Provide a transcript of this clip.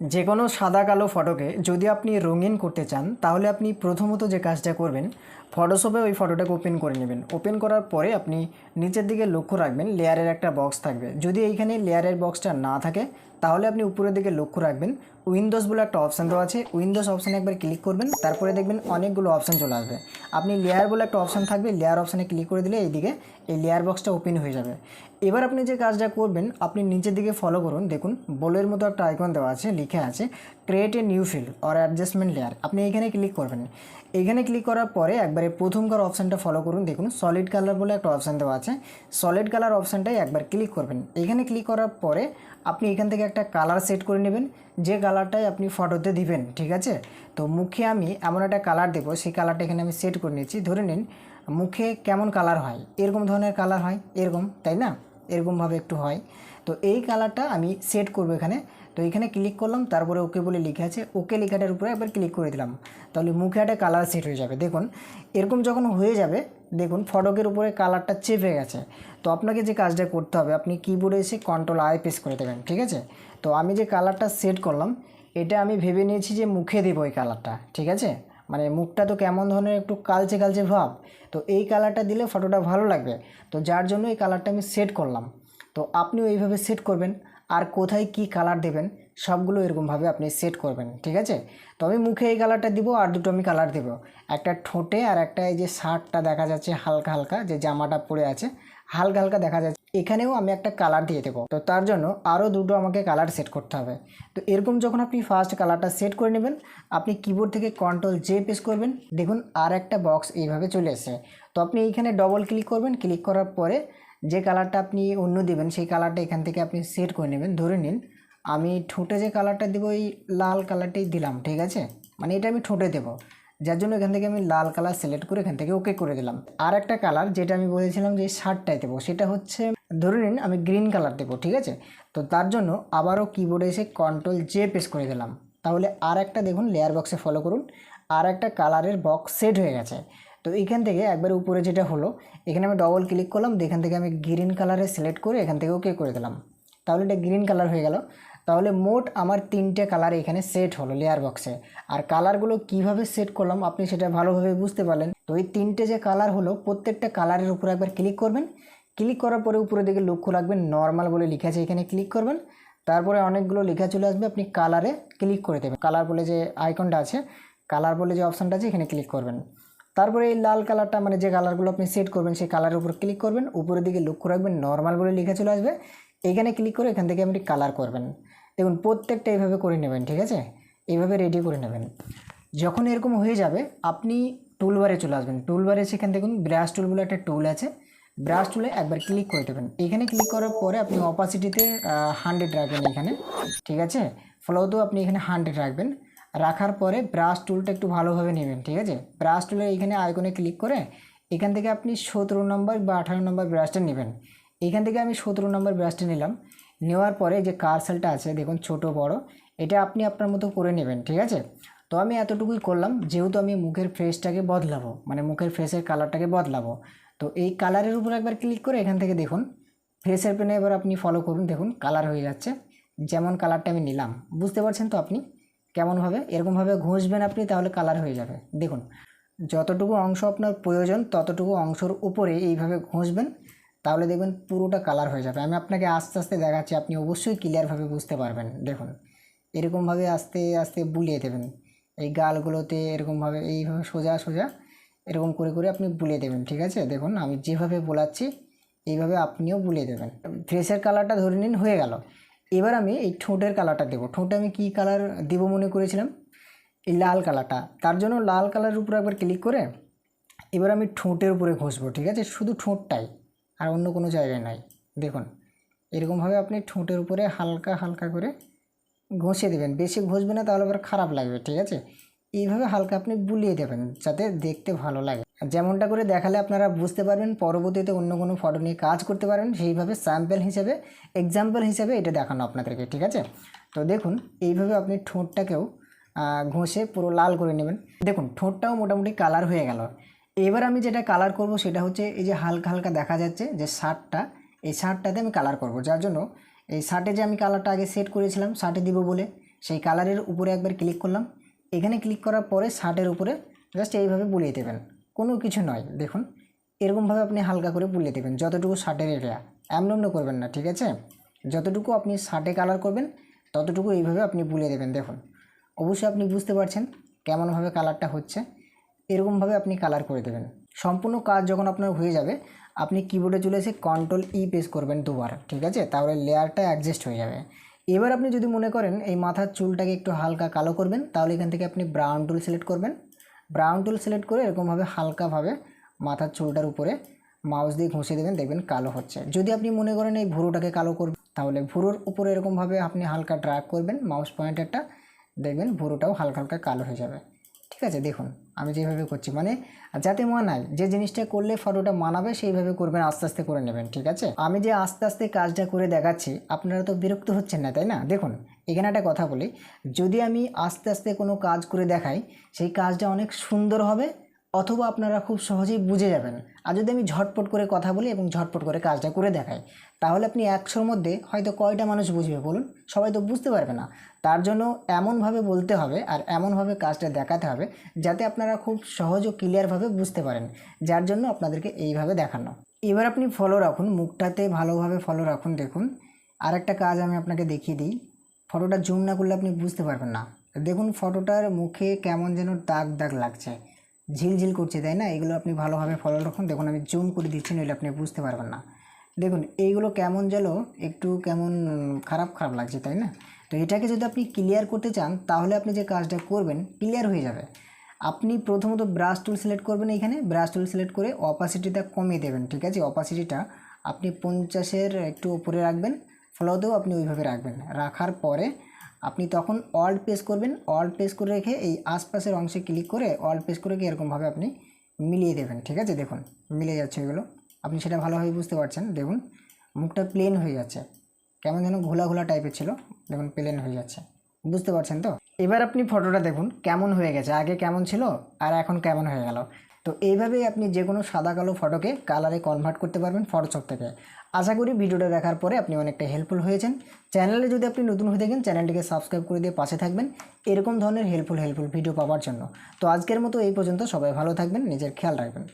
যে কোনো সাদা কালো ফটোকে যদি আপনি রঙিন করতে চান তাহলে আপনি প্রথমত যে কাজটা করবেন, ফটোশপে ওই ফটোটাকে ওপেন করে নেবেন। ওপেন করার পরে আপনি নিচের দিকে লক্ষ্য রাখবেন লেয়ারের একটা বক্স থাকবে। যদি এইখানে লেয়ারের বক্সটা না থাকে তাহলে আপনি উপরের দিকে লক্ষ্য রাখবেন, উইন্ডোজ বলে একটা অপশান দেওয়া আছে। উইন্ডোজ অপশানে একবার ক্লিক করবেন, তারপরে দেখবেন অনেকগুলো অপশান চলে আসবে। আপনি লেয়ার বলে একটা অপশান থাকবে, লেয়ার অপশানে ক্লিক করে দিলে এইদিকে এই লেয়ার বক্সটা ওপেন হয়ে যাবে। এবার আপনি যে কাজটা করবেন, আপনি নিচের দিকে ফলো করুন, দেখুন বলের মতো একটা আইকন দেওয়া আছে, লিখে আছে create a new field or adjustment layer. আপনি এখানে ক্লিক করবেন। এখানে ক্লিক করার পরে একবারে প্রথমকার অপশানটা ফলো করুন, দেখুন সলিড কালার বলে একটা অপশান দেওয়া আছে। সলিড কালার অপশানটাই একবার ক্লিক করবেন। এখানে ক্লিক করার পরে আপনি এখান থেকে একটা কালার সেট করে নেবেন, যে কালারটাই আপনি ফটোতে দিবেন, ঠিক আছে। তো মুখে আমি এমন একটা কালার দেবো, সেই কালারটা এখানে আমি সেট করে নিচ্ছি। ধরে নিন মুখে কেমন কালার হয়, এরকম ধরনের কালার হয়, এরকম, তাই না, এরকমভাবে একটু হয়। তো এই কালারটা আমি সেট করব এখানে। তো এখানে ক্লিক করলাম, তারপরে ওকে বলে লিখে আছে, ওকে লেখাটার উপরে একবার ক্লিক করে দিলাম, তাহলে মুখে একটা কালার সেট হয়ে যাবে। দেখুন এরকম যখন হয়ে যাবে, দেখুন ফটকের উপরে কালারটা চেপে গেছে। তো আপনাকে যে কাজটা করতে হবে, আপনি কিবোর্ডে এসে কন্ট্রোল আই প্রেস করে দেবেন, ঠিক আছে। তো আমি যে কালারটা সেট করলাম, এটা আমি ভেবে নিয়েছি যে মুখে দেবো এই কালারটা, ঠিক আছে। মানে মুখটা তো কেমন ধরনের একটু কালচে কালচে ভাব, তো এই কালারটা দিলে ফটোটা ভালো লাগবে। তো যার জন্য এই কালারটা আমি সেট করলাম। তো আপনিও এইভাবে সেট করবেন, আর কোথায় কি কালার দেবেন সবগুলো এরকমভাবে আপনি সেট করবেন, ঠিক আছে। তো আমি মুখে এই কালারটা দিব, আর দুটো আমি কালার দেবো, একটা ঠোঁটে আর একটা এই যে শার্টটা দেখা যাচ্ছে হালকা হালকা, যে জামাটা পরে আছে হালকা হালকা দেখা যাচ্ছে, এখানেও আমি একটা কালার দিয়ে দেবো। তো তার জন্য আরও দুটো আমাকে কালার সেট করতে হবে। তো এরকম যখন আপনি ফার্স্ট কালারটা সেট করে নেবেন, আপনি কিবোর্ড থেকে কন্ট্রোল জে প্রেস করবেন, দেখুন আর একটা বক্স এইভাবে চলে এসেছে। তো আপনি এইখানে ডবল ক্লিক করবেন, ক্লিক করার পরে যে কালারটা আপনি অন্য দেবেন সেই কালারটা এখান থেকে আপনি সেট করে নেবেন। ধরে নিন আমি ঠোঁটে যে কালারটা দেবো এই লাল কালারটাই দিলাম, ঠিক আছে, মানে এটা আমি ঠোঁটে দেবো, যার জন্য এখান থেকে আমি লাল কালার সিলেক্ট করে এখান থেকে ওকে করে দিলাম। আর একটা কালার যেটা আমি বলেছিলাম যে শার্টটায় দেবো, সেটা হচ্ছে ধরে নিন আমি গ্রিন কালার দেবো, ঠিক আছে। তো তার জন্য আবারও কিবোর্ডে এসে কন্ট্রোল জে প্রেস করে দিলাম, তাহলে আর একটা দেখুন লেয়ার বক্সে ফলো করুন, আর একটা কালারের বক্স সেট হয়ে গেছে। তো এখান থেকে একবার উপরে যেটা হলো, এখানে আমি ডবল ক্লিক করলাম, এখান থেকে আমি গ্রিন কালারে সিলেক্ট করে এখান থেকে ওকে করে দিলাম, তাহলে এটা গ্রিন কালার হয়ে গেল। তাহলে মোট আমার তিনটে কালার এখানে সেট হলো লেয়ার বক্সে। আর কালারগুলো কিভাবে সেট করলাম আপনি সেটা ভালোভাবে বুঝতে পারলেন। তো এই তিনটে যে কালার হলো, প্রত্যেকটা কালারের উপরে একবার ক্লিক করবেন। ক্লিক করার পরে উপরের দিকে লক্ষ্য রাখবেন নর্মাল বলে লেখা আছে, এখানে ক্লিক করবেন, তারপরে অনেকগুলো লেখা চলে আসবে, আপনি কালারে ক্লিক করে দেবেন। কালার বলে যে আইকনটা আছে, কালার বলে যে অপশানটা আছে, এখানে ক্লিক করবেন। তারপরে এই লাল কালারটা মানে যে কালারগুলো আপনি সেট করবেন সেই কালারের উপর ক্লিক করবেন, উপরের দিকে লক্ষ্য রাখবেন নর্মাল বলে লেখা চলে আসবে, এখানে ক্লিক করে এখান থেকে আপনি কালার করবেন। দেখুন প্রত্যেকটা এইভাবে করে নেবেন, ঠিক আছে, এইভাবে রেডি করে নেবেন। যখন এরকম হয়ে যাবে আপনি টুলবারে চলে আসবেন। টুলবারে সেখান দেখুন ব্রাশ টুল বলে একটা টুল আছে, ব্রাশ টুলে একবার ক্লিক করে দেবেন। এখানে ক্লিক করার পরে আপনি অপাসিটিতে 100 রাখবেন এখানে, ঠিক আছে। ফ্লোতেও আপনি এখানে 100 রাখবেন। রাখার পরে ব্রাশ টুলটা একটু ভালোভাবে নেবেন, ঠিক আছে। ব্রাশ টুলে এইখানে আইকনে ক্লিক করে এখান থেকে আপনি 17 নম্বর বা 18 নম্বর ব্রাশটা নেবেন। এখান থেকে আমি 17 নম্বর ব্রাশটা নিলাম। নেওয়ার পরে যে কার্সেলটা আছে দেখুন ছোট বড়, এটা আপনি আপনার মতো করে নেবেন, ঠিক আছে। তো আমি এতটুকুই করলাম, যেহেতু আমি মুখের ফেসটাকে বদলাবো, মানে মুখের ফেসের কালারটাকে বদলাবো। তো এই কালারের উপর একবার ক্লিক করে এখান থেকে দেখুন ফেসের পেনে এবার আপনি ফলো করুন, দেখুন কালার হয়ে যাচ্ছে, যেমন কালারটা আমি নিলাম। বুঝতে পারছেন তো আপনি কেমনভাবে এরকমভাবে ঘষবেন আপনি, তাহলে কালার হয়ে যাবে। দেখুন যতটুকু অংশ আপনার প্রয়োজন ততটুকু অংশের উপরে এইভাবে ঘষবেন, তাহলে দেখবেন পুরোটা কালার হয়ে যাবে। আমি আপনাকে আস্তে আস্তে দেখাচ্ছি, আপনি অবশ্যই ক্লিয়ারভাবে বুঝতে পারবেন। দেখুন এরকমভাবে আস্তে আস্তে বুলিয়ে দেবেন এই গালগুলোতে, এরকমভাবে এইভাবে সোজা সোজা এরকম করে করে আপনি বুলিয়ে দেবেন, ঠিক আছে। দেখুন আমি যেভাবে বোলাচ্ছি এইভাবে আপনিও বুলিয়ে দেবেন। ফেসের কালারটা ধরে নিন হয়ে গেল। এবার আমি এই ঠোঁটের কালারটা দেবো। ঠোঁটে আমি কী কালার দেবো মনে করেছিলাম, এই লাল কালারটা। তার জন্য লাল কালারের উপরে একবার ক্লিক করে এবার আমি ঠোঁটের উপরে ঘষবো, ঠিক আছে, শুধু ঠোঁটটাই, আর অন্য কোনো জায়গায় নয়। দেখুন এরকমভাবে আপনি ঠোঁটের উপরে হালকা হালকা করে ঘষে দেবেন, বেশি ঘষবে না তাহলে আবার খারাপ লাগবে, ঠিক আছে। এইভাবে হালকা আপনি বুলিয়ে দেবেন যাতে দেখতে ভালো লাগে। যেমনটা করে দেখালে আপনারা বুঝতে পারবেন, পরবর্তীতে অন্য কোনো ফটো নিয়ে কাজ করতে পারেন, সেইভাবে স্যাম্পল হিসেবে এক্সাম্পল হিসেবে এটা দেখানো আপনাদেরকে, ঠিক আছে। তো দেখুন এইভাবে আপনি ঠোঁটটাকেও ঘষে পুরো লাল করে নেবেন। দেখুন ঠোঁটটাও মোটামুটি কালার হয়ে গেল। এবার আমি যেটা কালার করব সেটা হচ্ছে এই যে হালকা হালকা দেখা যাচ্ছে যে শার্টটা, এই শার্টটাতে আমি কালার করব, যার জন্য এই শার্টে যে আমি কালারটা আগে সেট করেছিলাম শার্টে দিব বলে, সেই কালারের উপরে একবার ক্লিক করলাম। এখানে ক্লিক করার পরে শার্টের উপরে জাস্ট এইভাবে বুলিয়ে দেবেন, কোনো কিছু নয়। দেখুন এরকমভাবে আপনি হালকা করে বুলিয়ে দেবেন যতটুকু শার্টের এরিয়া, এমন করবেন না, ঠিক আছে? যতটুকু আপনি শার্টে কালার করবেন ততটুকু এইভাবে আপনি বুলিয়ে দেবেন। দেখুন অবশ্যই আপনি বুঝতে পারছেন কেমনভাবে কালারটা হচ্ছে। এরকমভাবে আপনি কালার করে দেবেন। সম্পূর্ণ কাজ যখন আপনার হয়ে যাবে আপনি কিবোর্ডে চলে এসে কন্ট্রোল-ই প্রেস করবেন দুবার, ঠিক আছে? তাহলে লেয়ারটা অ্যাডজাস্ট হয়ে যাবে। এবার আপনি যদি মনে করেন এই মাথার চুলটাকে একটু হালকা কালো করবেন, তাহলে এখান থেকে আপনি ব্রাউন টুল সিলেক্ট করবেন। ব্রাউন টুল সিলেক্ট করে এরকমভাবে হালকাভাবে মাথার চুলটার উপরে মাউস দিয়ে ঘষে দেবেন, দেখবেন কালো হচ্ছে। যদি আপনি মনে করেন এই ভুরুটাকে কালো করবেন, তাহলে ভুরুর উপরে এরকমভাবে আপনি হালকা ড্র্যাগ করবেন মাউস পয়েন্টারটা, দেখবেন ভুরুটাও হালকা হালকা কালো হয়ে যাবে। ঠিক আছে, দেখুন আমি যেভাবে করছি, মানে যাতে মানায়, যে জিনিসটা করলে ফটোটা মানাবে সেইভাবে করবেন, আস্তে আস্তে করে নেবেন, ঠিক আছে? আমি যে আস্তে আস্তে কাজটা করে দেখাচ্ছি আপনারা তো বিরক্ত হচ্ছেন না, তাই না? দেখুন এখানে একটা কথা বলি, যদি আমি আস্তে আস্তে কোনো কাজ করে দেখাই সেই কাজটা অনেক সুন্দর হবে, অথবা আপনারা খুব সহজেই বুঝে যাবেন। আর যদি আমি ঝটপট করে কথা বলি এবং ঝটপট করে কাজটা করে দেখাই, তাহলে আপনি 100-র মধ্যে হয়তো কয়টা মানুষ বুঝবে বলুন? সবাই তো বুঝতে পারবে না। তার জন্য এমনভাবে বলতে হবে আর এমনভাবে কাজটা দেখাতে হবে যাতে আপনারা খুব সহজ ও ক্লিয়ারভাবে বুঝতে পারেন, যার জন্য আপনাদেরকে এইভাবে দেখানো। এবার আপনি ফলো রাখুন, মুখটাতে ভালোভাবে ফলো রাখুন। দেখুন আর একটা কাজ আমি আপনাকে দেখিয়ে দিই, ফটোটা জুম না করলে আপনি বুঝতে পারবেন না। দেখুন ফটোটার মুখে কেমন যেন দাগ দাগ লাগছে, ঝিলঝিল করছে, তাই না? এগুলো আপনি ভালোভাবে ফলো রাখুন। দেখুন আমি জুম করে দিচ্ছি, নইলে আপনি বুঝতে পারবেন না। দেখুন এইগুলো কেমন যেন একটু কেমন খারাপ খারাপ লাগছে, তাই না? তো এটাকে যদি আপনি ক্লিয়ার করতে চান তাহলে আপনি যে কাজটা করবেন ক্লিয়ার হয়ে যাবে। আপনি প্রথমত ব্রাশ টুল সিলেক্ট করবেন, এইখানে ব্রাশ টুল সিলেক্ট করে অপাসিটিটা কমিয়ে দেবেন, ঠিক আছে? অপাসিটিটা আপনি 50-এর একটু উপরে রাখবেন, ফলোতেও আপনি ওইভাবে রাখবেন। রাখার পরে আপনি তখন অল্ট প্রেস করবেন, অল্ট প্রেস করে রেখে এই আশপাশের অংশে ক্লিক করে অল্ট প্রেস করে এরকমভাবে আপনি মিলিয়ে দেবেন, ঠিক আছে? দেখুন মিলে যাচ্ছে এগুলো, আপনি সেটা ভালোভাবে বুঝতে পারছেন। দেখুন মুখটা প্লেন হয়ে যাচ্ছে, কেমন যেন ঘোলা ঘোলা টাইপের ছিল, দেখুন প্লেন হয়ে যাচ্ছে, বুঝতে পারছেন তো? এবার আপনি ফটোটা দেখুন কেমন হয়ে গেছে, আগে কেমন ছিল আর এখন কেমন হয়ে গেল। তো এইভাবেই আপনি যে কোনো সাদা কালো ফটোকে কালারে কনভার্ট করতে পারবেন ফটোশপ থেকে। আশা করি ভিডিওটা দেখার পরে আপনি অনেকটা হেল্পফুল হয়েছেন। চ্যানেলে যদি আপনি নতুন হয়ে থাকেন চ্যানেলটিকে সাবস্ক্রাইব করে দিয়ে পাশে থাকবেন এরকম ধরনের হেল্পফুল ভিডিও পাওয়ার জন্য। তো আজকের মতো এই পর্যন্ত, সবাই ভালো থাকবেন, নিজের খেয়াল রাখবেন।